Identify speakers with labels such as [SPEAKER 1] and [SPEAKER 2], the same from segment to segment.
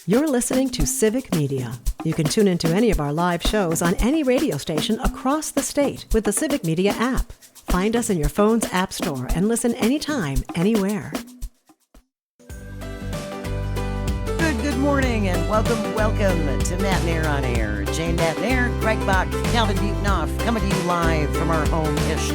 [SPEAKER 1] You're listening to Civic Media. You can tune into any of our live shows on any radio station across the state with the Civic Media app. Find us in your phone's app store and listen anytime, anywhere.
[SPEAKER 2] Good morning and welcome to Matt and Air on Air. Jane Matt and Air, Greg Bach, Calvin Buetenoff, coming to you live from our home-ish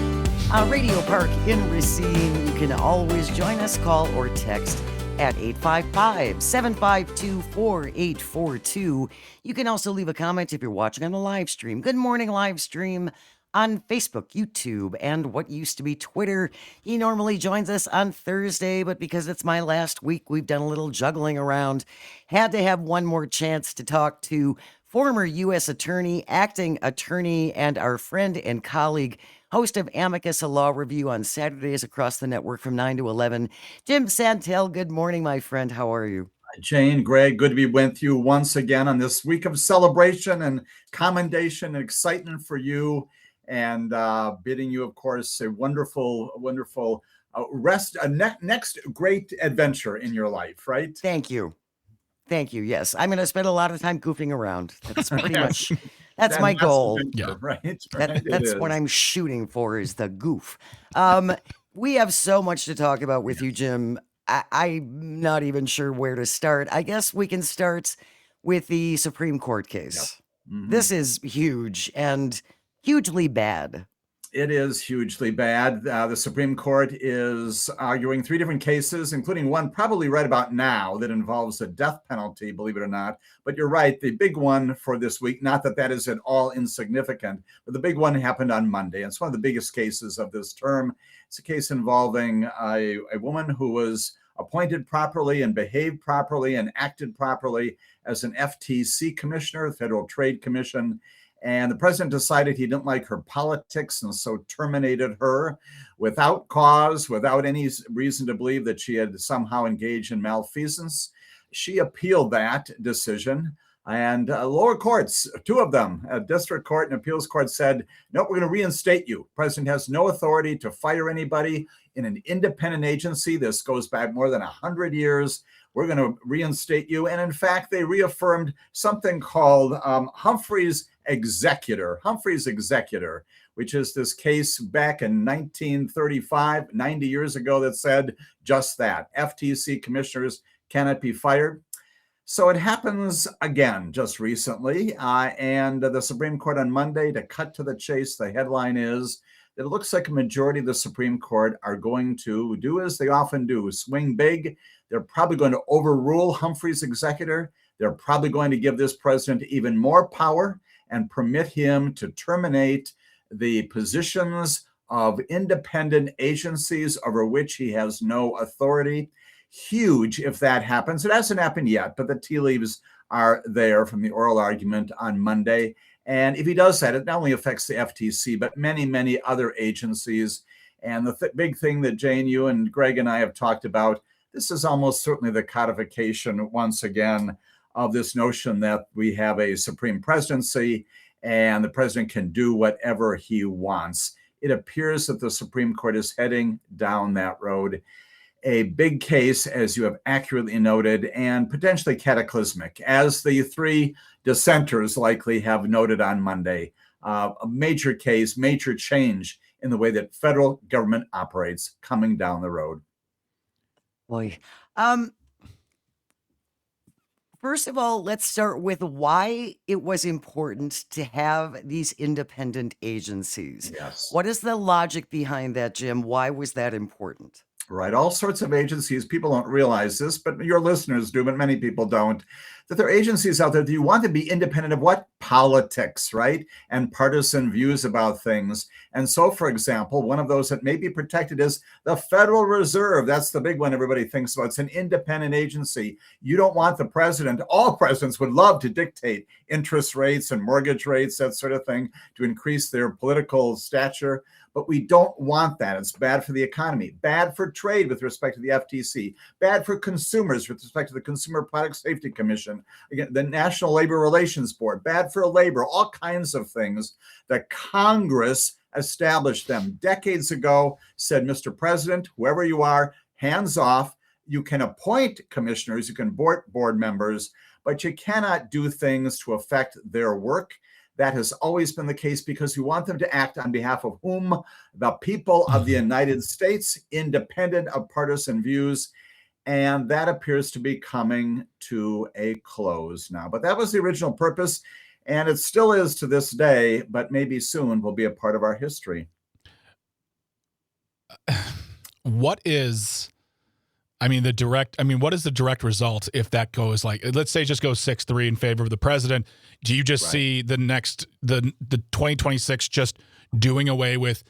[SPEAKER 2] radio park in Racine. You can always join us, call or text at 855-752-4842. You can also leave a comment if you're watching on the live stream. Good morning, live stream on Facebook, YouTube, and what used to be Twitter. He normally joins us on Thursday, but because it's my last week, we've done a little juggling around. Had to have one more chance to talk to former U.S. Attorney, acting attorney, and our friend and colleague, host of Amicus, a law review on Saturdays across the network from 9 to 11. Jim Santel, good morning, my friend. How are you?
[SPEAKER 3] Jane, Greg, good to be with you once again on this week of celebration and commendation and excitement for you, and bidding you, of course, a wonderful next great adventure in your life, right?
[SPEAKER 2] Thank you. Yes, I'm going to spend a lot of time goofing around. That's pretty much... That's my goal.
[SPEAKER 3] Yeah, right.
[SPEAKER 2] That's what I'm shooting for, is the goof. We have so much to talk about with you, Jim. I'm not even sure where to start. I guess we can start with the Supreme Court case. Yep. Mm-hmm. This is huge and hugely bad.
[SPEAKER 3] It is hugely bad. The Supreme Court is arguing three different cases, including one probably right about now that involves a death penalty, believe it or not. But you're right, the big one for this week, not that that is at all insignificant, but the big one happened on Monday. It's one of the biggest cases of this term. It's a case involving a woman who was appointed properly and behaved properly and acted properly as an FTC commissioner, the Federal Trade Commission. And the president decided he didn't like her politics and so terminated her without cause, without any reason to believe that she had somehow engaged in malfeasance. She appealed that decision, and lower courts, two of them, a district court and appeals court, said, no, we're going to reinstate you. The president has no authority to fire anybody in an independent agency. This goes back more than 100 years. We're going to reinstate you. And in fact, they reaffirmed something called Humphrey's Executor, which is this case back in 1935, 90 years ago, that said just that. FTC commissioners cannot be fired. So it happens again just recently. And the Supreme Court on Monday, to cut to the chase, the headline is that it looks like a majority of the Supreme Court are going to do as they often do, swing big. They're probably going to overrule Humphrey's executor. They're probably going to give this president even more power and permit him to terminate the positions of independent agencies over which he has no authority. Huge if that happens. It hasn't happened yet, but the tea leaves are there from the oral argument on Monday. And if he does that, it not only affects the FTC, but many, many other agencies. And the big thing that Jane, you and Greg and I have talked about, this is almost certainly the codification once again of this notion that we have a supreme presidency and the president can do whatever he wants. It appears that the Supreme Court is heading down that road. A big case, as you have accurately noted, and potentially cataclysmic, as the three dissenters likely have noted on Monday. A major case, major change in the way that federal government operates coming down the road.
[SPEAKER 2] Boy, first of all, let's start with why it was important to have these independent agencies.
[SPEAKER 3] Yes.
[SPEAKER 2] What is the logic behind that, Jim? Why was that important?
[SPEAKER 3] Right. All sorts of agencies. People don't realize this, but your listeners do, but many people don't, that there are agencies out there that you want to be independent of what? Politics, right? And partisan views about things. And so, for example, one of those that may be protected is the Federal Reserve. That's the big one everybody thinks about. It's an independent agency. You don't want the president. All presidents would love to dictate interest rates and mortgage rates, that sort of thing, to increase their political stature. But we don't want that. It's bad for the economy, bad for trade with respect to the FTC, bad for consumers with respect to the Consumer Product Safety Commission, again, the National Labor Relations Board, bad for labor, all kinds of things. The Congress established them decades ago, said, Mr. President, whoever you are, hands off. You can appoint commissioners, you can board members, but you cannot do things to affect their work. That has always been the case because we want them to act on behalf of whom? The people of the United States, independent of partisan views. And that appears to be coming to a close now. But that was the original purpose, and it still is to this day, but maybe soon will be a part of our history.
[SPEAKER 4] What is the direct result if that goes, like, let's say just goes 6-3 in favor of the president? Do you just see the 2026 just doing away with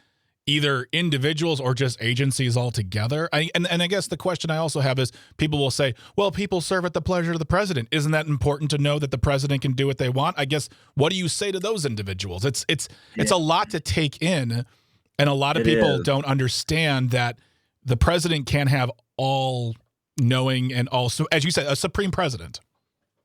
[SPEAKER 4] either individuals or just agencies altogether? And I guess the question I also have is, people will say, well, people serve at the pleasure of the president. Isn't that important to know that the president can do what they want? I guess, what do you say to those individuals? It's a lot to take in, and a lot of people don't understand that the president can't have all knowing and also, as you said, a supreme president.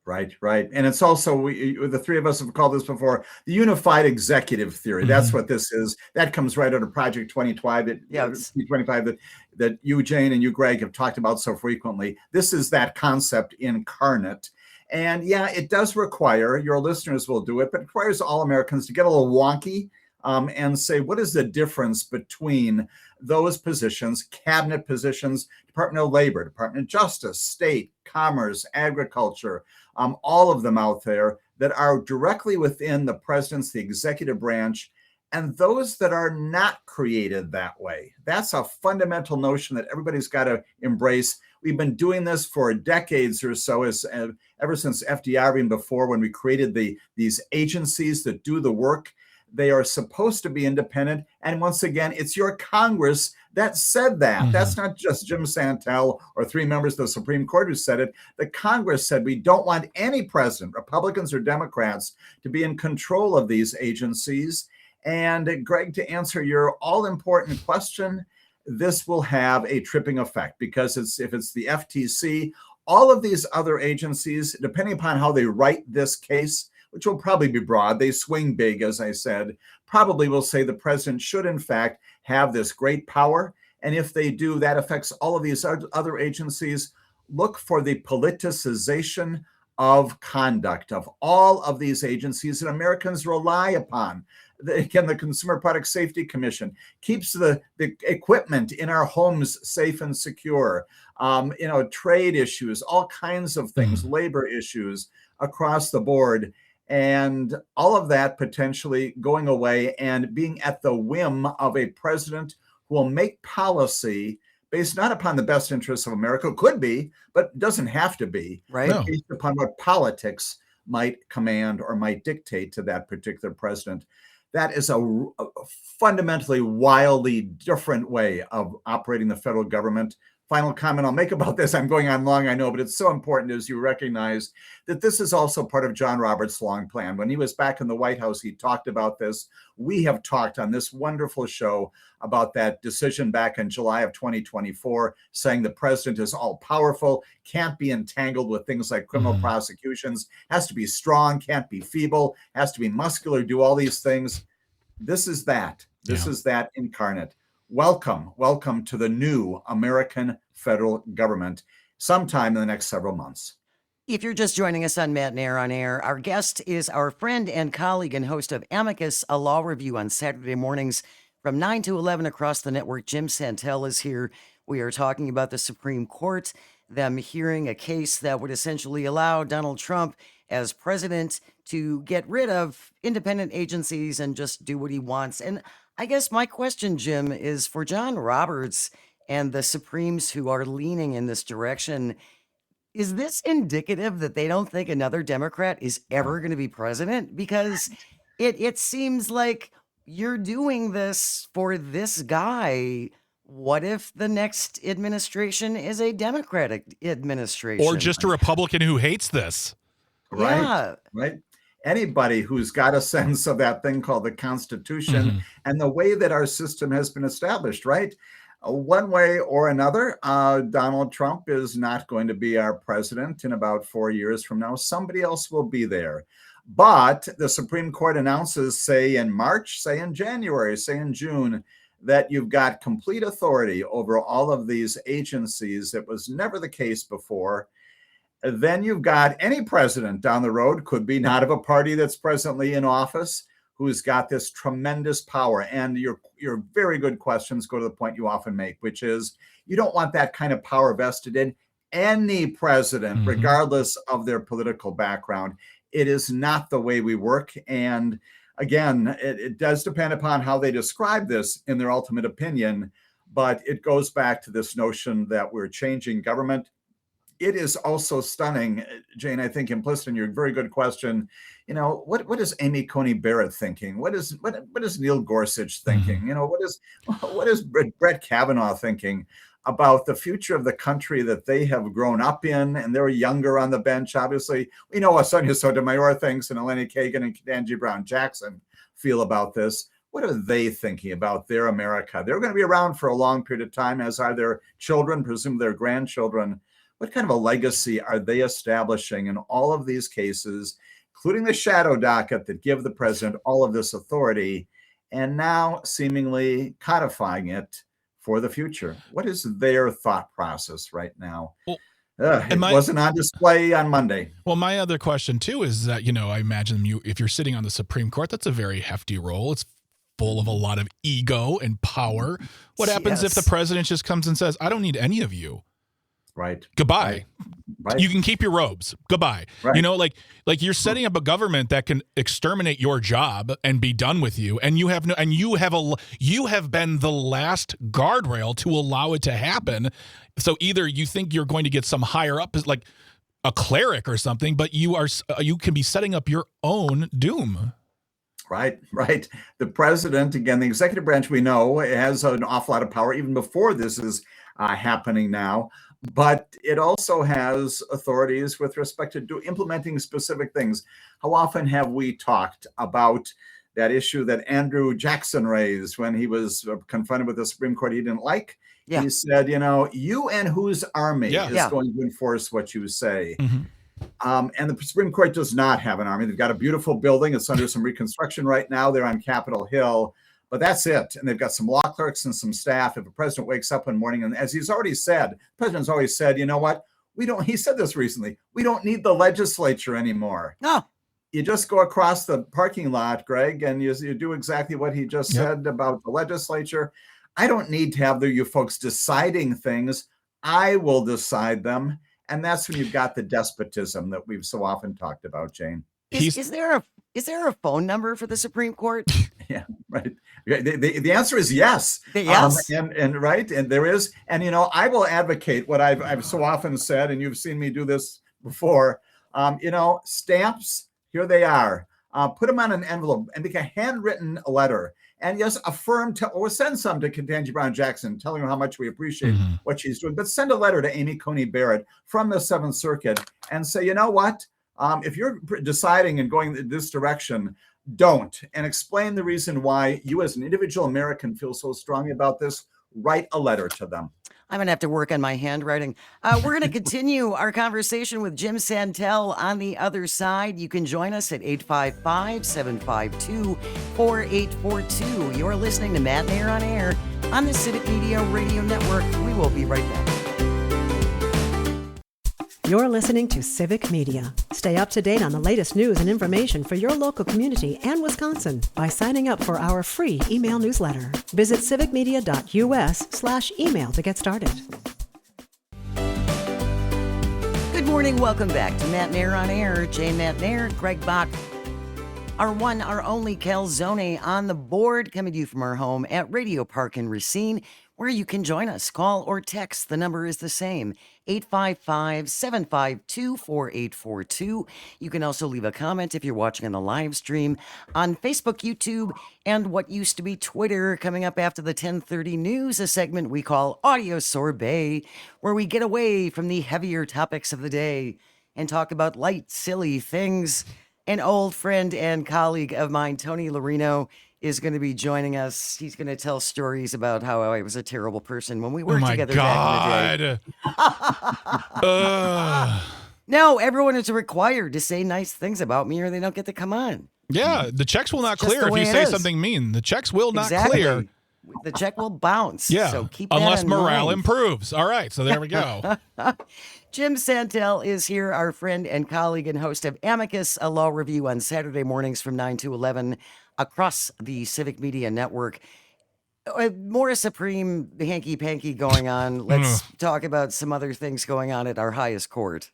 [SPEAKER 4] Right.
[SPEAKER 3] And it's also, the three of us have called this before, the unified executive theory. That's what this is. That comes right out of Project 2025 that you, Jane, and you, Greg, have talked about so frequently. This is that concept incarnate. And yeah, it does require, your listeners will do it, but it requires all Americans to get a little wonky and say, what is the difference between those positions, cabinet positions, Department of Labor, Department of Justice, State, Commerce, Agriculture, all of them out there that are directly within the president's, the executive branch, and those that are not created that way. That's a fundamental notion that everybody's got to embrace. We've been doing this for decades or so, ever since FDR, even before, when we created these agencies that do the work. They are supposed to be independent. And once again, it's your Congress that said that. That's not just Jim Santel or three members of the Supreme Court who said it. The Congress said we don't want any president, Republicans or Democrats, to be in control of these agencies. And Greg, to answer your all-important question, this will have a tripping effect, because if it's the FTC, all of these other agencies, depending upon how they write this case, which will probably be broad, they swing big, as I said, probably will say the president should, in fact, have this great power. And if they do, that affects all of these other agencies. Look for the politicization of conduct of all of these agencies that Americans rely upon. Again, the Consumer Product Safety Commission keeps the equipment in our homes safe and secure. Trade issues, all kinds of things, labor issues across the board. And all of that potentially going away and being at the whim of a president who will make policy based not upon the best interests of America, could be, but doesn't have to be,
[SPEAKER 2] right?
[SPEAKER 3] No. Based upon what politics might command or might dictate to that particular president. That is a fundamentally, wildly different way of operating the federal government. Final comment I'll make about this, I'm going on long, I know, but it's so important as you recognize that this is also part of John Roberts' long plan. When he was back in the White House, he talked about this. We have talked on this wonderful show about that decision back in July of 2024, saying the president is all powerful, can't be entangled with things like criminal prosecutions, has to be strong, can't be feeble, has to be muscular, do all these things. This is that. This is that incarnate. Welcome to the new American federal government sometime in the next several months.
[SPEAKER 2] If you're just joining us on Matt and Air on Air, our guest is our friend and colleague and host of Amicus, a law review on Saturday mornings from 9 to 11 across the network. Jim Santel is here. We are talking about the Supreme Court, them hearing a case that would essentially allow Donald Trump as president to get rid of independent agencies and just do what he wants. And I guess my question, Jim, is for John Roberts and the Supremes who are leaning in this direction, is this indicative that they don't think another Democrat is ever going to be president? Because it seems like you're doing this for this guy. What if the next administration is a Democratic administration?
[SPEAKER 4] Or just a Republican who hates this?
[SPEAKER 3] Right. Anybody who's got a sense of that thing called the Constitution and the way that our system has been established, right? One way or another, Donald Trump is not going to be our president in about 4 years from now. Somebody else will be there. But the Supreme Court announces, say in March, say in January, say in June, that you've got complete authority over all of these agencies. It was never the case before. Then you've got any president down the road, could be not of a party that's presently in office, who's got this tremendous power. And your very good questions go to the point you often make, which is you don't want that kind of power vested in any president, regardless of their political background. It is not the way we work. And again, it does depend upon how they describe this in their ultimate opinion, but it goes back to this notion that we're changing government. It is also stunning, Jane, I think implicit in your very good question, what is Amy Coney Barrett thinking? What is Neil Gorsuch thinking? What is Brett Kavanaugh thinking about the future of the country that they have grown up in? And they're younger on the bench, obviously. We know what Sonia Sotomayor thinks and Eleni Kagan and Ketanji Brown Jackson feel about this. What are they thinking about their America? They're going to be around for a long period of time, as are their children, presumably their grandchildren. What kind of a legacy are they establishing in all of these cases, including the shadow docket that give the president all of this authority, and now seemingly codifying it for the future? What is their thought process right now?
[SPEAKER 4] Well,
[SPEAKER 3] it wasn't on display on Monday.
[SPEAKER 4] Well, my other question, too, is that, I imagine if you're sitting on the Supreme Court, that's a very hefty role. It's full of a lot of ego and power. What happens if the president just comes and says, I don't need any of you?
[SPEAKER 3] Right.
[SPEAKER 4] Goodbye.
[SPEAKER 3] Right.
[SPEAKER 4] You can keep your robes. Goodbye.
[SPEAKER 3] Right.
[SPEAKER 4] Like you're setting up a government that can exterminate your job and be done with you, and you have been the last guardrail to allow it to happen. So either you think you're going to get some higher up, like a cleric or something, but you can be setting up your own doom.
[SPEAKER 3] Right. The president, again, the executive branch, we know, has an awful lot of power even before this is happening now. But it also has authorities with respect to implementing specific things. How often have we talked about that issue that Andrew Jackson raised when he was confronted with the Supreme Court he didn't like? Yeah. He said, you and whose army is going to enforce what you say? And the Supreme Court does not have an army. They've got a beautiful building. It's under some reconstruction right now. They're on Capitol Hill. But that's it. And they've got some law clerks and some staff. If a president wakes up one morning, and as he's already said, the president's always said, you know what? He said this recently, we don't need the legislature anymore. No. You just go across the parking lot, Greg, and you do exactly what he just said about the legislature. I don't need to have you folks deciding things. I will decide them. And that's when you've got the despotism that we've so often talked about, Jane.
[SPEAKER 2] Is there a phone number for the Supreme Court?
[SPEAKER 3] Yeah, right. The answer is yes.
[SPEAKER 2] Yes.
[SPEAKER 3] And right. And there is. And, I will advocate what I've so often said, and you've seen me do this before. Stamps, here they are. Put them on an envelope and make a handwritten letter. And yes, affirm or send some to Ketanji Brown Jackson, telling her how much we appreciate what she's doing. But send a letter to Amy Coney Barrett from the Seventh Circuit and say, you know what? If you're deciding and going this direction, don't. And explain the reason why you as an individual American feel so strongly about this. Write a letter to them.
[SPEAKER 2] I'm going to have to work on my handwriting. We're going to continue our conversation with Jim Santel on the other side. You can join us at 855-752-4842. You're listening to Matt and Air on Air on the Civic Media Radio Network. We will be right back.
[SPEAKER 1] You're listening to Civic Media. Stay up to date on the latest news and information for your local community and Wisconsin by signing up for our free email newsletter. Visit civicmedia.us/email to get started.
[SPEAKER 2] Good morning. Welcome back to Matt and Air on Air. Jane Matt and Air, Greg Bach, our one, our only Calzone on the board, coming to you from our home at Radio Park in Racine, where you can join us. Call or text. The number is the same, 855-752-4842. You can also leave a comment if you're watching on the live stream on Facebook, YouTube, and what used to be Twitter. Coming up after the 10:30 news, a segment we call Audio Sorbet, where we get away from the heavier topics of the day and talk about light, silly things. An old friend and colleague of mine, Tony Larino, is going to be joining us. He's going to tell stories about how I was a terrible person when we worked together back in the day. No, everyone is required to say nice things about me or they don't get to come on.
[SPEAKER 4] Yeah, the checks will not clear if you say something mean. The checks will not clear
[SPEAKER 2] the check will bounce.
[SPEAKER 4] Yeah,
[SPEAKER 2] So keep that
[SPEAKER 4] unless
[SPEAKER 2] in
[SPEAKER 4] morale
[SPEAKER 2] mind.
[SPEAKER 4] improves. All right, so there we go.
[SPEAKER 2] Jim Santel is here, our friend and colleague and host of Amicus, a law review on Saturday mornings from 9 to 11 across the Civic Media Network. More Supreme hanky-panky going on. Let's talk about some other things going on at our highest court.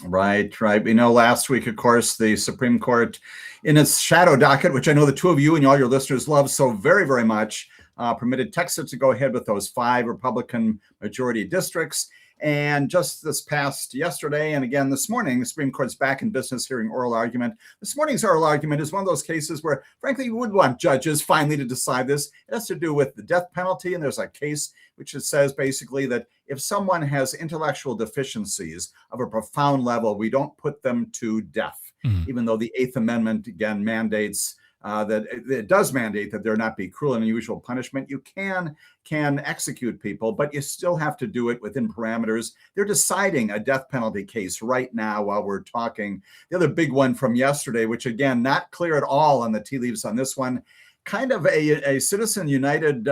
[SPEAKER 3] Right. We know last week, of course, the Supreme Court, in its shadow docket, which I know the two of you and all your listeners love so very, very much, permitted Texas to go ahead with those 5 Republican majority districts. And just this past yesterday, and again this morning, the Supreme Court's back in business hearing oral argument. This morning's oral argument is one of those cases where, frankly, you would want judges finally to decide this. It has to do with the death penalty, and there's a case which says basically that if someone has intellectual deficiencies of a profound level, we don't put them to death, even though the Eighth Amendment, again, mandates that it does mandate that there not be cruel and unusual punishment. You can execute people, but you still have to do it within parameters. They're deciding a death penalty case right now while we're talking. The other big one from yesterday, which again, not clear at all on the tea leaves on this one, kind of a Citizen United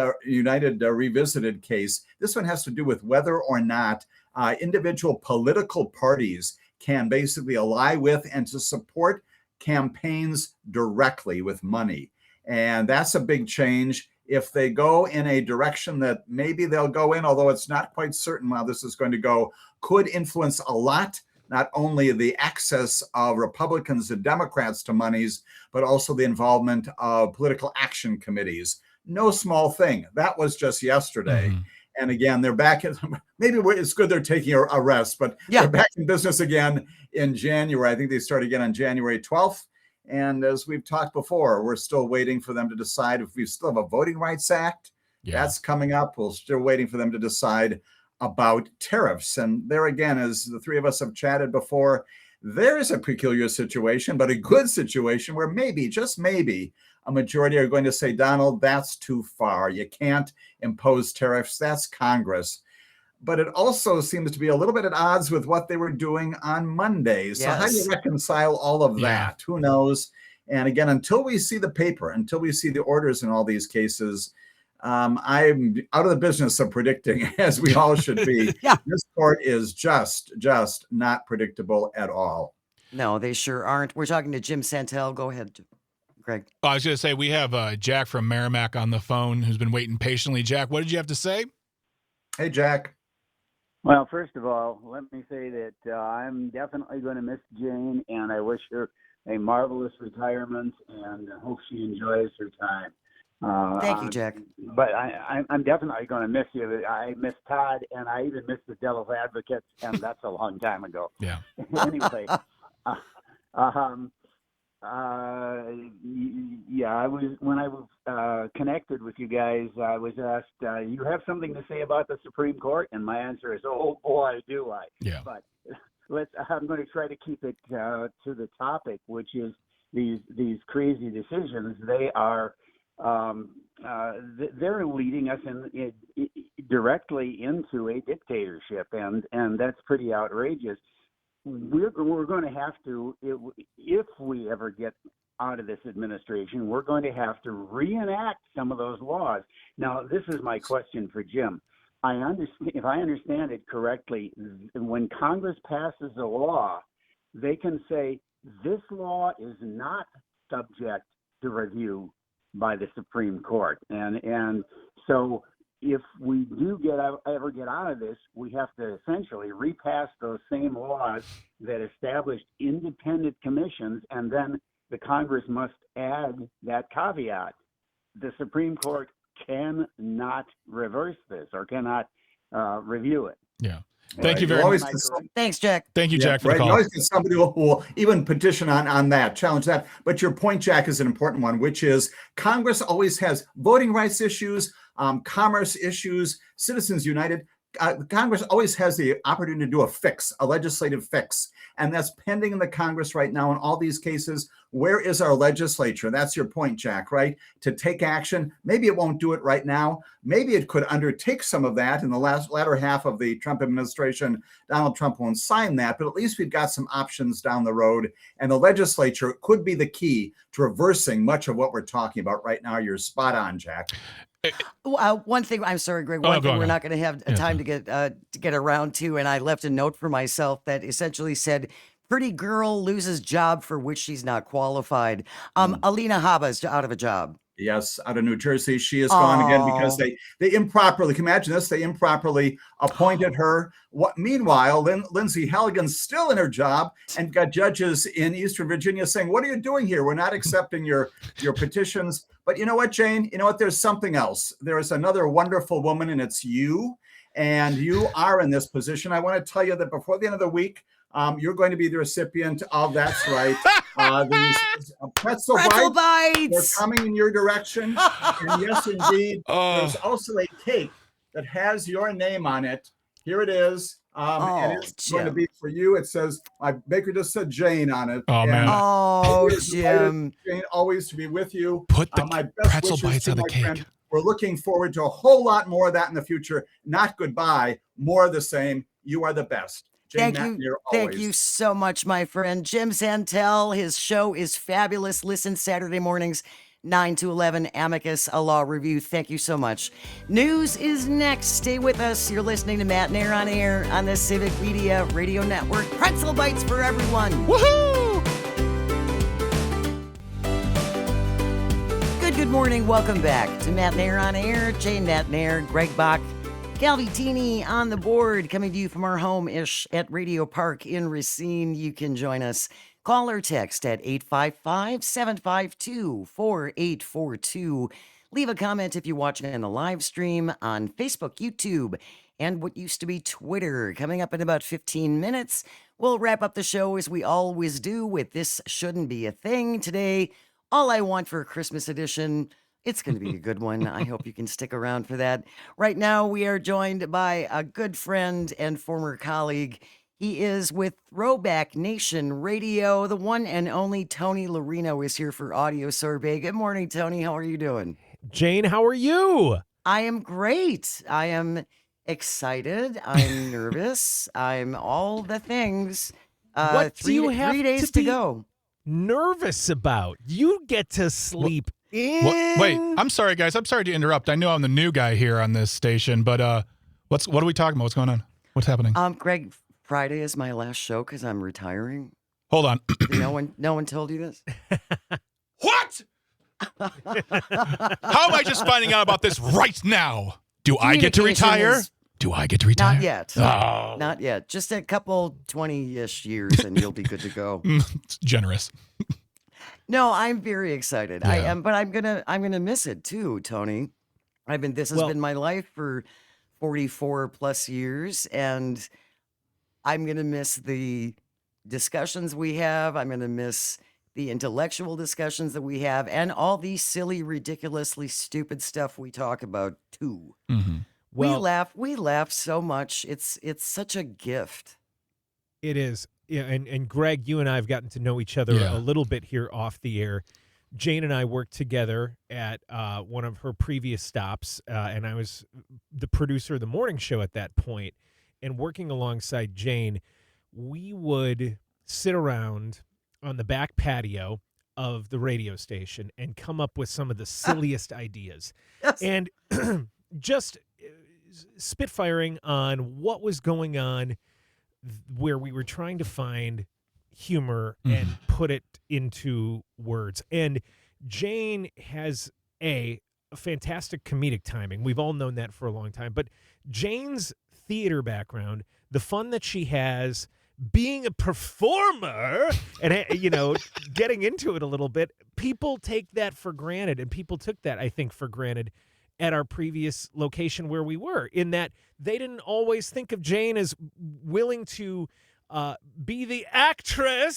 [SPEAKER 3] revisited case. This one has to do with whether or not individual political parties can basically ally with and to support campaigns directly with money. And that's a big change. If they go in a direction that maybe they'll go in, although it's not quite certain how this is going to go, could influence a lot, not only the access of Republicans and Democrats to monies, but also the involvement of political action committees. No small thing. That was just yesterday. And again, they're back in, maybe it's good they're taking a rest, but they're back in business again in January. I think they start again on January 12th. And as we've talked before, we're still waiting for them to decide if we still have a Voting Rights Act. That's coming up. We're still waiting for them to decide about tariffs. And there again, as the three of us have chatted before, there is a peculiar situation, but a good situation where maybe, just maybe, a majority are going to say, Donald, that's too far. You can't impose tariffs. That's Congress. But it also seems to be a little bit at odds with what they were doing on Monday. So how do you reconcile all of that? Who knows? And again, until we see the paper, until we see the orders in all these cases, I'm out of the business of predicting, as we all should be. This court is just not predictable at all.
[SPEAKER 2] No, they sure aren't. We're talking to Jim Santel. Go ahead, Greg.
[SPEAKER 4] I was going to say, we have Jack from Merrimack on the phone who's been waiting patiently. Jack, what did you have to say?
[SPEAKER 3] Hey, Jack.
[SPEAKER 5] Well, first of all, let me say that I'm definitely going to miss Jane, and I wish her a marvelous retirement, and hope she enjoys her time.
[SPEAKER 2] Thank you, Jack.
[SPEAKER 5] But I'm definitely going to miss you. I miss Todd, and I even miss the Devil's Advocates, and that's a long time ago. Anyway, I was when I was connected with you guys, I was asked, "You have something to say about the Supreme Court?" And my answer is, "Oh boy, do I!" But I'm going to try to keep it to the topic, which is these crazy decisions. They are they're leading us directly into a dictatorship, and that's pretty outrageous. We're going to have to, if we ever get out of this administration, we're going to have to reenact some of those laws. Now, this is my question for Jim. If I understand it correctly, when Congress passes a law, they can say this law is not subject to review by the Supreme Court, and so if we do ever get out of this, we have to essentially repass those same laws that established independent commissions, and then the Congress must add that caveat. The Supreme Court cannot reverse this or cannot review it.
[SPEAKER 4] Thank you very much.
[SPEAKER 2] Thanks, Jack.
[SPEAKER 4] Thank you, Jack, for the call.
[SPEAKER 3] You always get somebody who will even petition on that, challenge that. But your point, Jack, is an important one, which is Congress always has voting rights issues, commerce issues, Citizens United. Congress always has the opportunity to do a legislative fix. And that's pending in the Congress right now in all these cases. Where is our legislature? That's your point, Jack, right? To take action. Maybe it won't do it right now. Maybe it could undertake some of that in the latter half of the Trump administration. Donald Trump won't sign that, but at least we've got some options down the road. And the legislature could be the key to reversing much of what we're talking about right now. You're spot on, Jack.
[SPEAKER 2] One thing, I'm sorry, Greg.
[SPEAKER 4] Oh,
[SPEAKER 2] One
[SPEAKER 4] go
[SPEAKER 2] thing
[SPEAKER 4] on,
[SPEAKER 2] we're
[SPEAKER 4] go
[SPEAKER 2] not going to have time to get around to, and I left a note for myself that essentially said, "Pretty girl loses job for which she's not qualified." Alina Habba's out of a job.
[SPEAKER 3] Yes, out of New Jersey. She is gone again because
[SPEAKER 2] Oh.
[SPEAKER 3] they improperly, can you imagine this? They improperly appointed her. Meanwhile, Lindsay Halligan's still in her job and got judges in Eastern Virginia saying, "What are you doing here? We're not accepting your petitions." But you know what, Jane? You know what? There's something else. There is another wonderful woman, and it's you. And you are in this position. I want to tell you that before the end of the week, you're going to be the recipient of, that's right, these pretzel bites. They're coming in your direction. And yes, indeed, there's also a cake that has your name on it. Here it is. And it's going to be for you. It says, my baker just said Jane on it.
[SPEAKER 4] Oh, man.
[SPEAKER 2] Jim.
[SPEAKER 3] Jane, always to be with you.
[SPEAKER 4] Put the
[SPEAKER 3] my best
[SPEAKER 4] pretzel
[SPEAKER 3] wishes
[SPEAKER 4] bites
[SPEAKER 3] to
[SPEAKER 4] on the
[SPEAKER 3] my
[SPEAKER 4] cake.
[SPEAKER 3] friend. We're looking forward to a whole lot more of that in the future. Not goodbye, more of the same. You are the best. Jane,
[SPEAKER 2] Thank you so much, my friend. Jim Santel, his show is fabulous. Listen Saturday mornings, 9 to 11, Amicus, a law review. Thank you so much. News is next. Stay with us. You're listening to Matt Nair on Air on the Civic Media Radio Network. Pretzel bites for everyone.
[SPEAKER 4] Woohoo!
[SPEAKER 2] Good morning. Welcome back to Matt Nair on Air. Jane Matt Nair, Greg Bach, Calvi-Tini on the board, coming to you from our home-ish at Radio Park in Racine. You can join us. Call or text at 855-752-4842. Leave a comment if you're watching on the live stream on Facebook, YouTube, and what used to be Twitter. Coming up in about 15 minutes, we'll wrap up the show as we always do with This Shouldn't Be a Thing. Today, All I Want for a Christmas Edition. It's going to be a good one. I hope you can stick around for that. Right now, we are joined by a good friend and former colleague. He is with Throwback Nation Radio. The one and only Tony Larino is here for Audio Sorbet. Good morning, Tony. How are you doing?
[SPEAKER 6] Jane, how are you?
[SPEAKER 2] I am great. I am excited. I'm nervous. I'm all the things.
[SPEAKER 6] What do you have
[SPEAKER 2] 3 days to go.
[SPEAKER 6] Nervous about? You get to sleep in.
[SPEAKER 4] Wait, I'm sorry, guys. I'm sorry to interrupt. I know I'm the new guy here on this station, but what are we talking about? What's going on? What's happening?
[SPEAKER 2] Greg, Friday is my last show because I'm retiring.
[SPEAKER 4] Hold on.
[SPEAKER 2] No one told you this?
[SPEAKER 4] What? How am I just finding out about this right now? Do I get to retire? Do I get to retire?
[SPEAKER 2] Not yet.
[SPEAKER 4] Oh.
[SPEAKER 2] Not yet. Just a couple 20-ish years and you'll be good to go.
[SPEAKER 4] It's generous.
[SPEAKER 2] No, I'm very excited.
[SPEAKER 4] Yeah.
[SPEAKER 2] I am, but I'm gonna miss it too, Tony. This has been my life for 44 plus years, and I'm gonna miss the discussions we have. I'm gonna miss the intellectual discussions that we have, and all the silly, ridiculously stupid stuff we talk about too.
[SPEAKER 4] Mm-hmm.
[SPEAKER 6] Well,
[SPEAKER 2] we laugh so much. It's such a gift.
[SPEAKER 6] it is. Yeah, and Greg, you and I have gotten to know each other a little bit here off the air. Jane and I worked together at one of her previous stops, and I was the producer of the morning show at that point. And working alongside Jane, we would sit around on the back patio of the radio station and come up with some of the silliest ideas.
[SPEAKER 2] Yes.
[SPEAKER 6] And just spitfiring on what was going on where we were trying to find humor and put it into words. And Jane has a fantastic comedic timing. We've all known that for a long time. But Jane's theater background, the fun that she has being a performer and, getting into it a little bit, people take that for granted. And people took that, I think, for granted at our previous location where we were, in that they didn't always think of Jane as willing to be the actor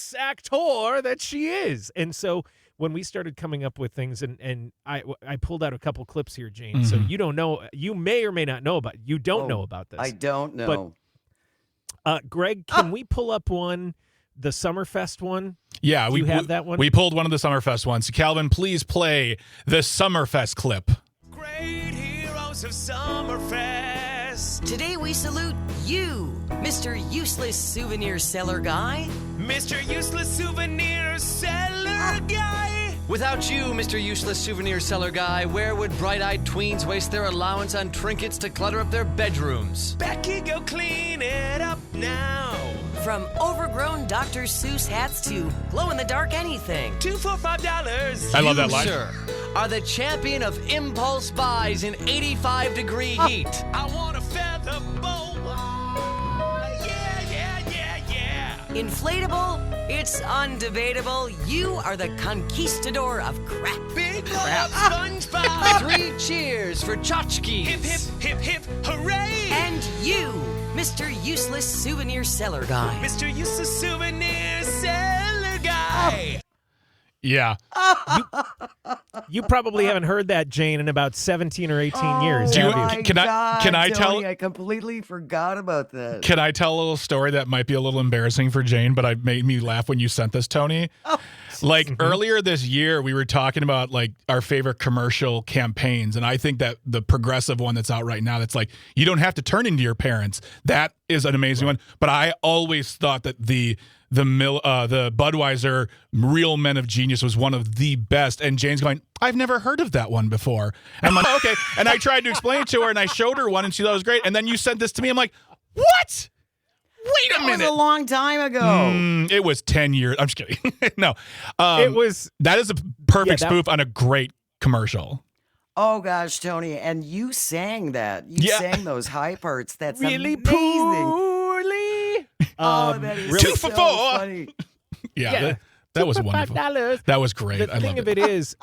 [SPEAKER 6] that she is. And so when we started coming up with things, and I pulled out a couple clips here, Jane, so you don't know, you may or may not know about, you don't know about this.
[SPEAKER 2] I don't know.
[SPEAKER 6] But Greg, can we pull up one, the Summerfest one?
[SPEAKER 4] Yeah,
[SPEAKER 6] Do you have that one?
[SPEAKER 4] We pulled one of the Summerfest ones. Calvin, please play the Summerfest clip.
[SPEAKER 7] Great heroes of Summerfest.
[SPEAKER 2] Today we salute you, Mr. Useless Souvenir Seller Guy.
[SPEAKER 7] Mr. Useless Souvenir Seller Guy.
[SPEAKER 8] Without you, Mr. Useless Souvenir Seller Guy, where would bright-eyed tweens waste their allowance on trinkets to clutter up their bedrooms?
[SPEAKER 7] Becky, go clean it up now.
[SPEAKER 9] From overgrown Dr. Seuss hats to glow-in-the-dark anything.
[SPEAKER 7] 2 for $5.
[SPEAKER 4] I love that line.
[SPEAKER 8] Sir, are the champion of impulse buys in 85-degree heat.
[SPEAKER 7] I want a feather boa. Yeah.
[SPEAKER 9] Inflatable? It's undebatable. You are the conquistador of crap.
[SPEAKER 7] Big love, SpongeBob.
[SPEAKER 8] 3 cheers for tchotchkes.
[SPEAKER 7] Hip, hip, hip, hip, hooray.
[SPEAKER 9] And you, Mr. Useless Souvenir Seller Guy.
[SPEAKER 7] Mr. Useless Souvenir Seller Guy.
[SPEAKER 4] Yeah.
[SPEAKER 6] You probably haven't heard that, Jane, in about 17 or 18 years.
[SPEAKER 4] Do you-
[SPEAKER 6] have you?
[SPEAKER 4] can I tell-
[SPEAKER 2] Tony, I completely forgot about that.
[SPEAKER 4] Can I tell a little story that might be a little embarrassing for Jane, but it made me laugh when you sent this, Tony? Like earlier this year, we were talking about like our favorite commercial campaigns, and I think that the progressive one that's out right now, that's like you don't have to turn into your parents. That is an amazing one. But I always thought that the Budweiser Real Men of Genius was one of the best. And Jane's going, I've never heard of that one before. And I'm like, oh, okay. And I tried to explain it to her, and I showed her one, and she thought it was great. And then you sent this to me. I'm like, what? Wait a
[SPEAKER 2] That
[SPEAKER 4] minute.
[SPEAKER 2] was a long time ago.
[SPEAKER 4] It was 10 years. I'm just kidding. No.
[SPEAKER 6] It was.
[SPEAKER 4] That is a perfect
[SPEAKER 6] Yeah,
[SPEAKER 4] spoof on a great commercial.
[SPEAKER 2] Oh gosh, Tony, and you sang that. You sang those high parts. That's
[SPEAKER 6] Really
[SPEAKER 2] amazing.
[SPEAKER 6] poorly.
[SPEAKER 2] Oh, that is
[SPEAKER 6] really
[SPEAKER 4] 2 for
[SPEAKER 2] so
[SPEAKER 4] $4.
[SPEAKER 2] funny.
[SPEAKER 4] Yeah. That was wonderful.
[SPEAKER 6] $5.
[SPEAKER 4] That was great.
[SPEAKER 6] The
[SPEAKER 4] I
[SPEAKER 6] thing
[SPEAKER 4] loved
[SPEAKER 6] of it is,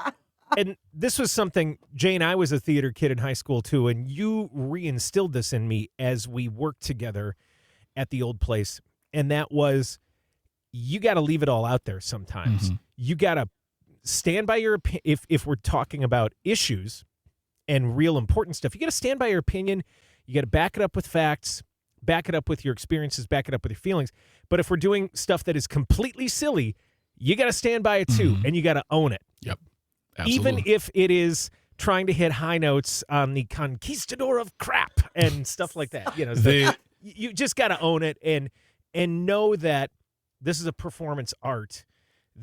[SPEAKER 6] and this was something, Jane, I was a theater kid in high school too, and you reinstilled this in me as we worked together at the old place. And that was, you got to leave it all out there sometimes.
[SPEAKER 4] Mm-hmm.
[SPEAKER 6] You got to stand by your opinion. If we're talking about issues and real important stuff, you got to stand by your opinion. You got to back it up with facts, back it up with your experiences, back it up with your feelings. But if we're doing stuff that is completely silly, you got to stand by it too, and you got to own it.
[SPEAKER 4] Yep. Absolutely.
[SPEAKER 6] Even if it is trying to hit high notes on the conquistador of crap and stuff like that. You know, you just got to own it and know that this is a performance art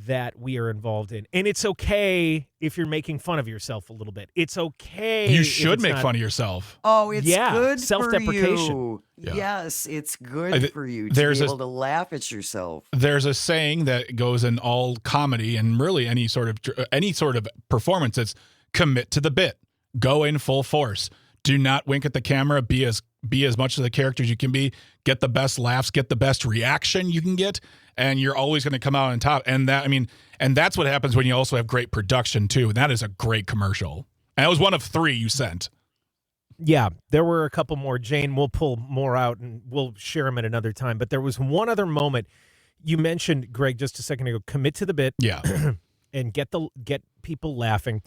[SPEAKER 6] that we are involved in. And it's okay if you're making fun of yourself a little bit. It's okay.
[SPEAKER 4] You
[SPEAKER 6] if
[SPEAKER 4] should
[SPEAKER 6] it's
[SPEAKER 4] make
[SPEAKER 6] not-
[SPEAKER 4] fun of yourself.
[SPEAKER 2] Oh, it's good
[SPEAKER 6] self-deprecation.
[SPEAKER 2] for you.
[SPEAKER 4] Yeah.
[SPEAKER 2] Yes, it's good for you to
[SPEAKER 4] there's
[SPEAKER 2] be
[SPEAKER 4] a-
[SPEAKER 2] able to laugh at yourself.
[SPEAKER 4] There's a saying that goes in all comedy and really any sort of performance. It's commit to the bit. Go in full force. Do not wink at the camera. Be as much of the character as you can be. Get the best laughs. Get the best reaction you can get, and you're always going to come out on top. And that's what happens when you also have great production too. And that is a great commercial. And that was one of 3 you sent.
[SPEAKER 6] Yeah, there were a couple more. Jane, we'll pull more out and we'll share them at another time. But there was one other moment you mentioned, Greg, just a second ago. Commit to the bit.
[SPEAKER 4] Yeah.
[SPEAKER 6] And get people laughing.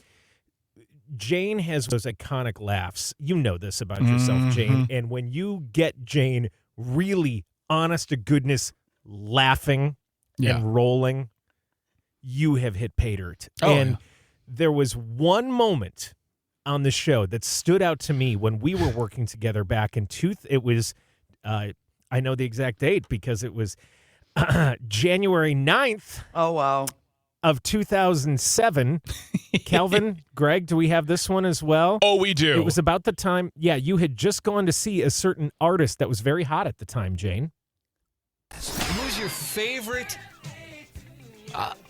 [SPEAKER 6] Jane has those iconic laughs. You know this about yourself, Jane. And when you get Jane really honest to goodness laughing and rolling, you have hit pay dirt. There was one moment on the show that stood out to me when we were working together back in it was I know the exact date because it was January 9th.
[SPEAKER 2] Oh, wow.
[SPEAKER 6] Of 2007. Calvin, Greg, do we have this one as well?
[SPEAKER 4] Oh, we do.
[SPEAKER 6] It was about the time, you had just gone to see a certain artist that was very hot at the time, Jane.
[SPEAKER 8] Who's your favorite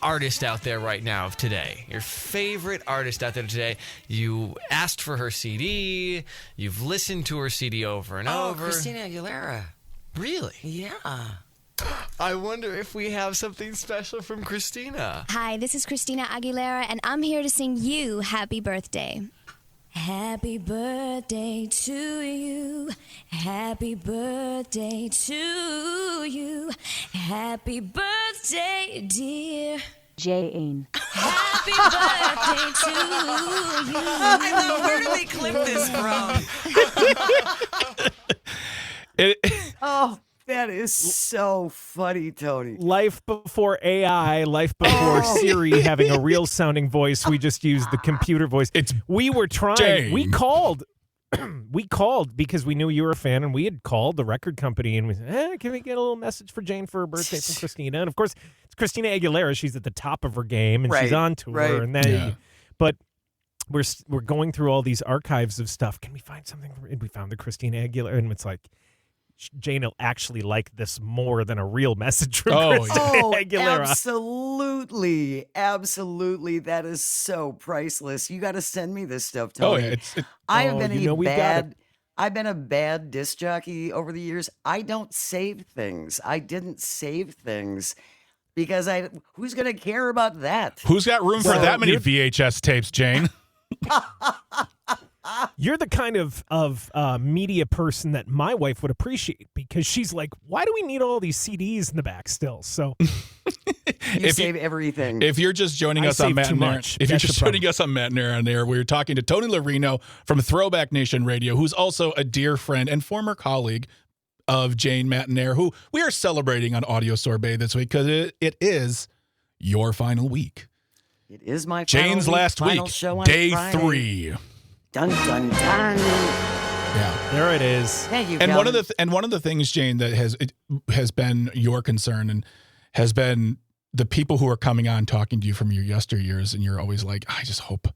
[SPEAKER 8] artist out there right now of today? Your favorite artist out there today. You asked for her CD. You've listened to her CD over and over.
[SPEAKER 9] Christina Aguilera.
[SPEAKER 8] Really?
[SPEAKER 9] Yeah.
[SPEAKER 8] I wonder if we have something special from Christina.
[SPEAKER 10] Hi, this is Christina Aguilera, and I'm here to sing you happy birthday. Happy birthday to you. Happy birthday to you. Happy birthday, dear Jane. Happy birthday to you.
[SPEAKER 9] I love, where did they clip this from?
[SPEAKER 2] Oh, that is so funny, Tony.
[SPEAKER 6] Life before AI, life before Siri having a real sounding voice. We just used the computer voice. We were trying.
[SPEAKER 4] Jane.
[SPEAKER 6] We called we called because we knew you were a fan, and we had called the record company and we said, can we get a little message for Jane for her birthday from Christina? And of course, it's Christina Aguilera. She's at the top of her game, and she's on tour. And then, but we're going through all these archives of stuff. Can we find something? And we found the Christina Aguilera, and it's like, Jane will actually like this more than a real message from Christina Aguilera.
[SPEAKER 2] Absolutely. Absolutely. That is so priceless. You got to send me this stuff, Tony. I've been a bad disc jockey over the years. I don't save things. I didn't save things because who's going to care about that?
[SPEAKER 4] Who's got room for that many VHS tapes, Jane?
[SPEAKER 6] You're the kind of media person that my wife would appreciate, because she's like, why do we need all these CDs in the back still? So
[SPEAKER 2] you save everything.
[SPEAKER 4] If you're just joining us on Matt and Aaron, on Air, we're talking to Tony Larino from Throwback Nation Radio, who's also a dear friend and former colleague of Jane, Matt and Air, who we are celebrating on Audio Sorbet this week because it is your final week.
[SPEAKER 2] It is my
[SPEAKER 4] Jane's last week, day 3.
[SPEAKER 2] Dun, dun, dun.
[SPEAKER 4] Yeah,
[SPEAKER 6] there it is.
[SPEAKER 2] Thank you.
[SPEAKER 4] And one of the things, Jane, that has been your concern and has been the people who are coming on talking to you from your yesteryears, and you're always like, I just hope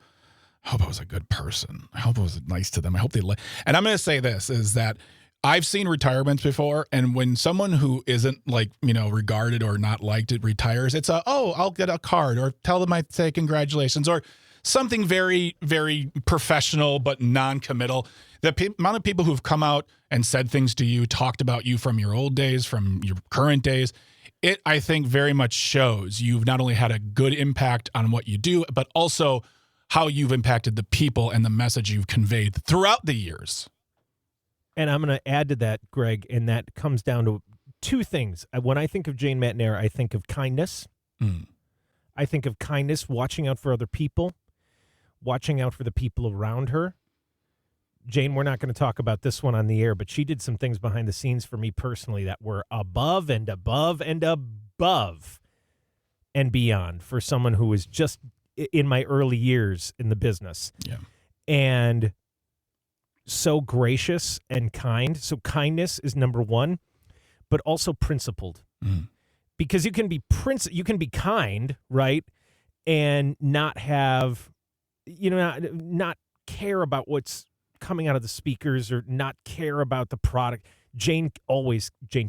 [SPEAKER 4] I was a good person. I hope I was nice to them. I hope they and I'm going to say this is that I've seen retirements before, and when someone who isn't regarded or not liked it retires, it's I'll get a card or tell them I say congratulations or something very, very professional but non-committal. The amount of people who've come out and said things to you, talked about you from your old days, from your current days, it, I think, very much shows you've not only had a good impact on what you do, but also how you've impacted the people and the message you've conveyed throughout the years.
[SPEAKER 6] And I'm going to add to that, Greg, and that comes down to two things. When I think of Jane, Matt, and Air, I think of kindness. I think of kindness, watching out for other people, watching out for the people around her. Jane, we're not going to talk about this one on the air, but she did some things behind the scenes for me personally that were above and above and above and beyond for someone who was just in my early years in the business.
[SPEAKER 4] Yeah. And
[SPEAKER 6] so gracious and kind. So kindness is number one, but also principled. Because you can be kind, right? And not have, not care about what's coming out of the speakers or not care about the product. Jane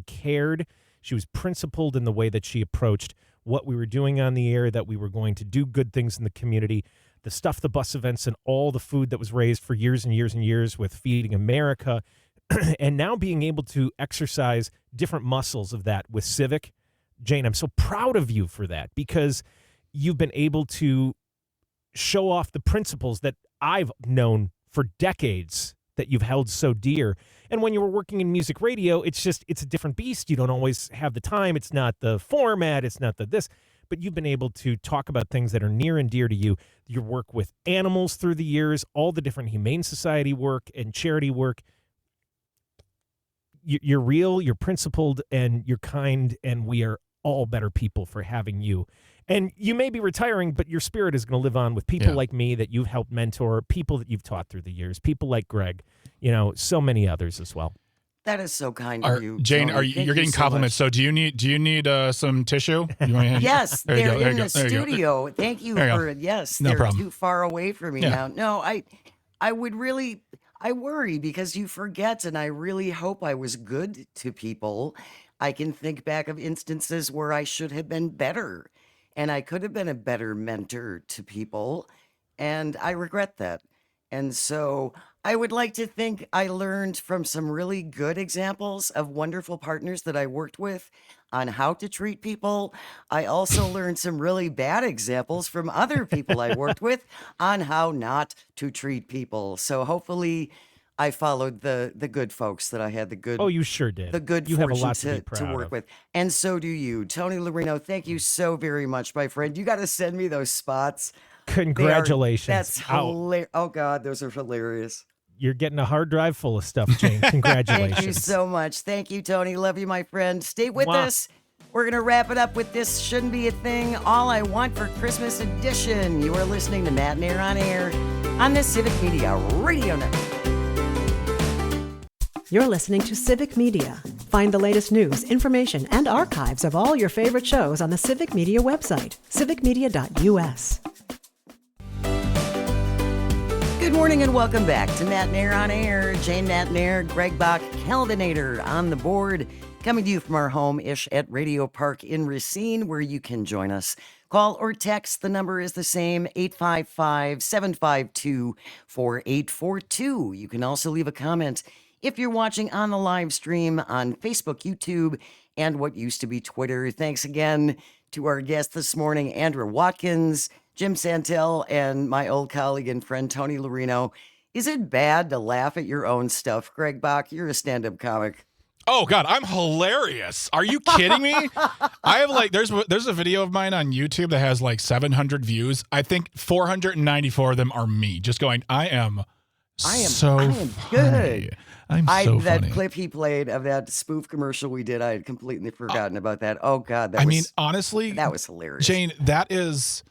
[SPEAKER 6] cared. She was principled in the way that she approached what we were doing on the air, that we were going to do good things in the community, the Stuff the Bus events and all the food that was raised for years and years and years with Feeding America, and now being able to exercise different muscles of that with Civic. Jane, I'm so proud of you for that, because you've been able to show off the principles that I've known for decades that you've held so dear. And when you were working in music radio, it's a different beast. You don't always have the time. It's not the format. It's not this. But you've been able to talk about things that are near and dear to you. Your work with animals through the years, all the different Humane Society work and charity work. You're real, you're principled, and you're kind, and we are all better people for having you. And you may be retiring, but your spirit is going to live on with people like me that you've helped mentor, people that you've taught through the years, people like Greg, so many others as well.
[SPEAKER 2] That is so kind of you,
[SPEAKER 4] Jane.
[SPEAKER 2] Tony.
[SPEAKER 4] You're getting compliments. So do you need some tissue?
[SPEAKER 2] Yes, they're in the
[SPEAKER 4] There you go.
[SPEAKER 2] studio. Thank you for yes.
[SPEAKER 4] No
[SPEAKER 2] they're
[SPEAKER 4] problem.
[SPEAKER 2] too far away from me now. No, I would really. I worry because you forget, and I really hope I was good to people. I can think back of instances where I should have been better, and I could have been a better mentor to people, and I regret that. And so I would like to think I learned from some really good examples of wonderful partners that I worked with on how to treat people. I also learned some really bad examples from other people I worked with on how not to treat people. So hopefully I followed the good folks that I had the good.
[SPEAKER 6] Oh, you sure did.
[SPEAKER 2] The good
[SPEAKER 6] you have a
[SPEAKER 2] fortune
[SPEAKER 6] lot to be proud
[SPEAKER 2] work
[SPEAKER 6] of.
[SPEAKER 2] with. And so do you. Tony Larino, thank you so very much, my friend. You got to send me those spots.
[SPEAKER 6] Congratulations.
[SPEAKER 2] That's hilarious. Oh, God, those are hilarious.
[SPEAKER 6] You're getting a hard drive full of stuff, Jane. Congratulations.
[SPEAKER 2] Thank you so much. Thank you, Tony. Love you, my friend. Stay with us. We're going to wrap it up with This Shouldn't Be a Thing, All I Want for Christmas edition. You are listening to Matt and Air on Air on the Civic Media Radio Network.
[SPEAKER 1] You're listening to Civic Media. Find the latest news, information, and archives of all your favorite shows on the Civic Media website, civicmedia.us.
[SPEAKER 2] Good morning and welcome back to Matt Nair on Air. Jane Matt Nair, Greg Bach, Calvinator on the board. Coming to you from our home-ish at Radio Park in Racine, where you can join us. Call or text. The number is the same, 855-752-4842. You can also leave a comment if you're watching on the live stream on Facebook, YouTube, and what used to be Twitter. Thanks again to our guest this morning, Andrew Watkins, Jim Santel, and my old colleague and friend, Tony Lorino. Is it bad to laugh at your own stuff? Greg Bach, you're a stand-up comic.
[SPEAKER 4] Oh God, I'm hilarious. Are you kidding me? I have there's a video of mine on YouTube that has 700 views. I think 494 of them are me just going, I am
[SPEAKER 2] good.
[SPEAKER 4] funny. I'm so
[SPEAKER 2] that
[SPEAKER 4] funny.
[SPEAKER 2] clip he played of that spoof commercial we did, I had completely forgotten about that. Oh God,
[SPEAKER 4] honestly,
[SPEAKER 2] that was hilarious.
[SPEAKER 4] Jane, that is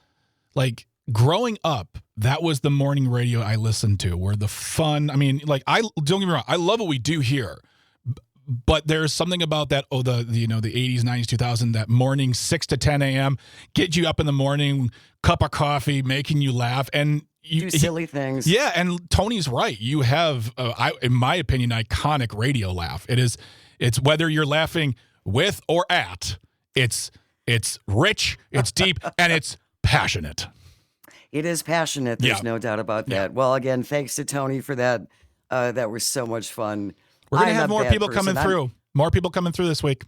[SPEAKER 4] growing up, that was the morning radio I listened to, where the fun, don't get me wrong, I love what we do here. But there's something about that, the 80s, 90s, 2000, that morning 6 to 10 a.m., get you up in the morning, cup of coffee, making you laugh, and you
[SPEAKER 2] do silly things.
[SPEAKER 4] Yeah, and Tony's right. You have, in my opinion, iconic radio laugh. It's whether you're laughing with or at, it's rich, it's deep, and it's passionate.
[SPEAKER 2] It is passionate. There's no doubt about that.
[SPEAKER 4] Yeah.
[SPEAKER 2] Well, again, thanks to Tony for that. That was so much fun.
[SPEAKER 4] We're going to have more people coming through. More people coming through this week.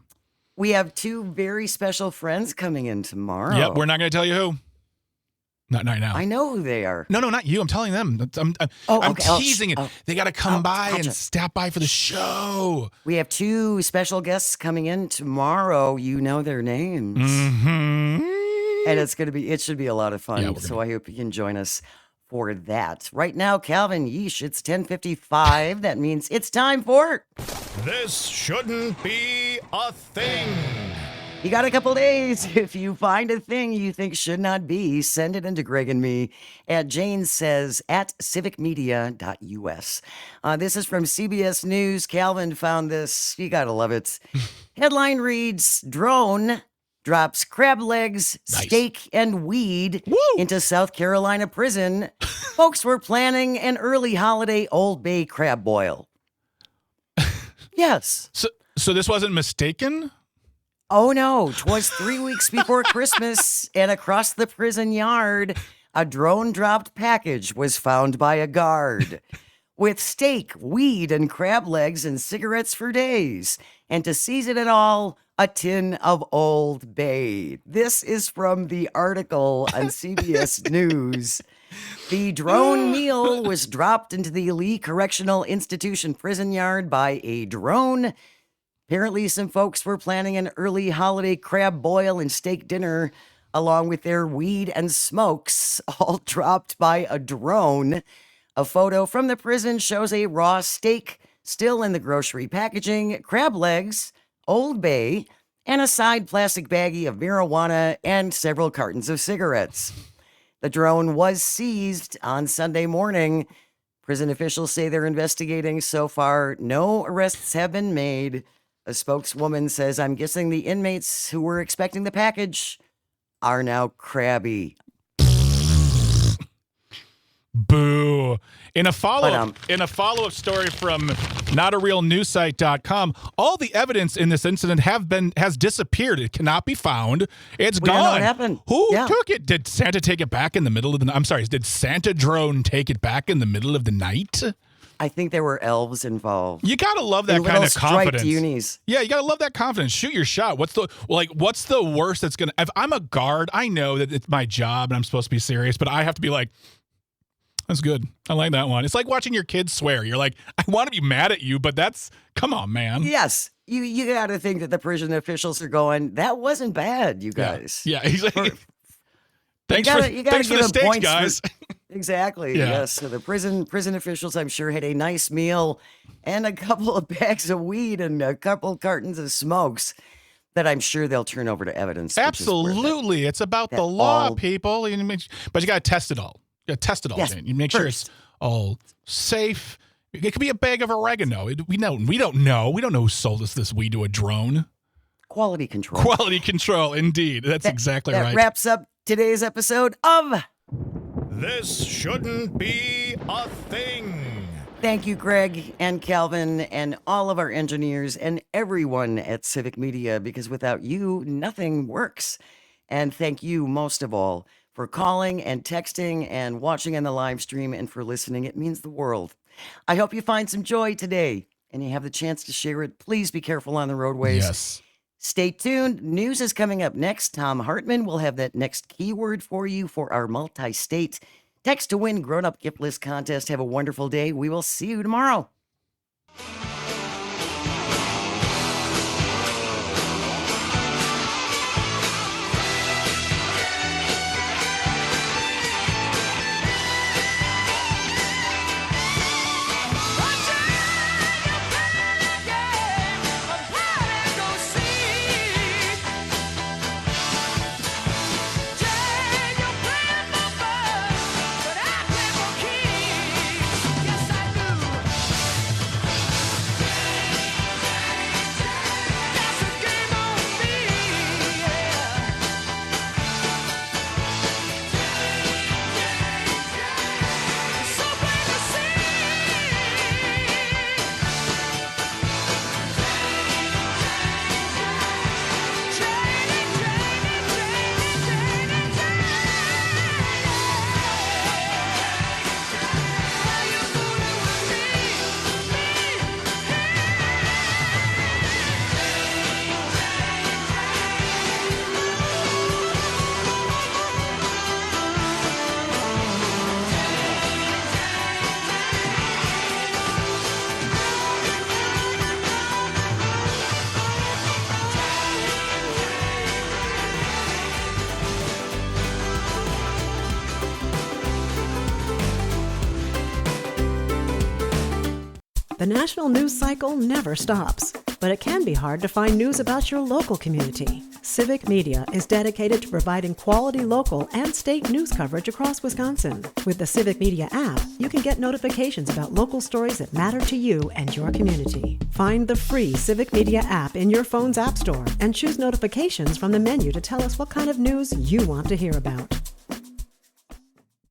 [SPEAKER 2] We have two very special friends coming in tomorrow.
[SPEAKER 4] Yep, we're not going to tell you who. Not right now.
[SPEAKER 2] I know who they are.
[SPEAKER 4] No, not you. I'm telling them. I'm teasing it. They got to come by and stop by for the show.
[SPEAKER 2] We have two special guests coming in tomorrow. You know their names.
[SPEAKER 4] Mm-hmm.
[SPEAKER 2] And it should be a lot of fun. So I hope you can join us for that. Right now, Calvin, yeesh, it's 10:55. That means it's time for...
[SPEAKER 7] This shouldn't be a thing.
[SPEAKER 2] You got a couple days. If you find a thing you think should not be, send it into Greg and me at janesays@civicmedia.us. This is from CBS News. Calvin found this. You got to love it. Headline reads, Drone drops crab legs, steak, and weed into South Carolina prison. Folks were planning an early holiday Old Bay crab boil. Yes.
[SPEAKER 4] So this wasn't mistaken?
[SPEAKER 2] Oh, no. 'Twas 3 weeks before Christmas, and across the prison yard, a drone-dropped package was found by a guard with steak, weed, and crab legs and cigarettes for days. And to season it all, a tin of Old Bay. This is from the article on CBS News. The drone meal was dropped into the Lee Correctional Institution prison yard by a drone. Apparently, some folks were planning an early holiday crab boil and steak dinner, along with their weed and smokes, all dropped by a drone. A photo from the prison shows a raw steak still in the grocery packaging, crab legs, Old Bay, and a side plastic baggie of marijuana and several cartons of cigarettes. The drone was seized on Sunday morning. Prison officials say they're investigating. So far, no arrests have been made. A spokeswoman says, I'm guessing the inmates who were expecting the package are now crabby.
[SPEAKER 4] Boo. In a follow-up story from notarealnewsite.com, all the evidence in this incident has disappeared. It cannot be found. It's gone.
[SPEAKER 2] Don't know what happened.
[SPEAKER 4] Who took it? Did Santa take it back in the middle of the... I'm sorry, did Santa drone take it back in the middle of the night?
[SPEAKER 2] I think there were elves involved.
[SPEAKER 4] You gotta love that kind of confidence.
[SPEAKER 2] Unis.
[SPEAKER 4] Yeah, you gotta love that confidence. Shoot your shot. What's the worst that's gonna... If I'm a guard, I know that it's my job and I'm supposed to be serious, but I have to be like, that's good. I like that one. It's like watching your kids swear. You're like, I want to be mad at you, but come on, man.
[SPEAKER 2] Yes. You got to think that the prison officials are going, that wasn't bad, you guys.
[SPEAKER 4] Yeah. He's like, thanks for the steaks, guys.
[SPEAKER 2] Exactly. Yeah. Yes. So the prison officials, I'm sure, had a nice meal and a couple of bags of weed and a couple cartons of smokes that I'm sure they'll turn over to evidence.
[SPEAKER 4] Absolutely. It's about the law, people. But you got to test it all. You got to test it all,
[SPEAKER 2] yes,
[SPEAKER 4] Jane. You make sure it's all safe It could be a bag of oregano. We don't know. We don't know who sold us this weed to a drone.
[SPEAKER 2] Quality control.
[SPEAKER 4] Quality control, indeed. That's exactly right.
[SPEAKER 2] That wraps up today's episode of
[SPEAKER 7] This Shouldn't Be a Thing.
[SPEAKER 2] Thank you, Greg and Calvin and all of our engineers and everyone at Civic Media, because without you, nothing works. And thank you most of all for calling and texting and watching on the live stream and for listening. It means the world. I hope you find some joy today and you have the chance to share it. Please be careful on the roadways.
[SPEAKER 4] Yes.
[SPEAKER 2] Stay tuned. News is coming up next. Tom Hartman will have that next keyword for you for our multi-state text to win grown-up gift list contest. Have a wonderful day. We will see you tomorrow.
[SPEAKER 1] The national news cycle never stops, but it can be hard to find news about your local community. Civic Media is dedicated to providing quality local and state news coverage across Wisconsin. With the Civic Media app, you can get notifications about local stories that matter to you and your community. Find the free Civic Media app in your phone's app store and choose notifications from the menu to tell us what kind of news you want to hear about.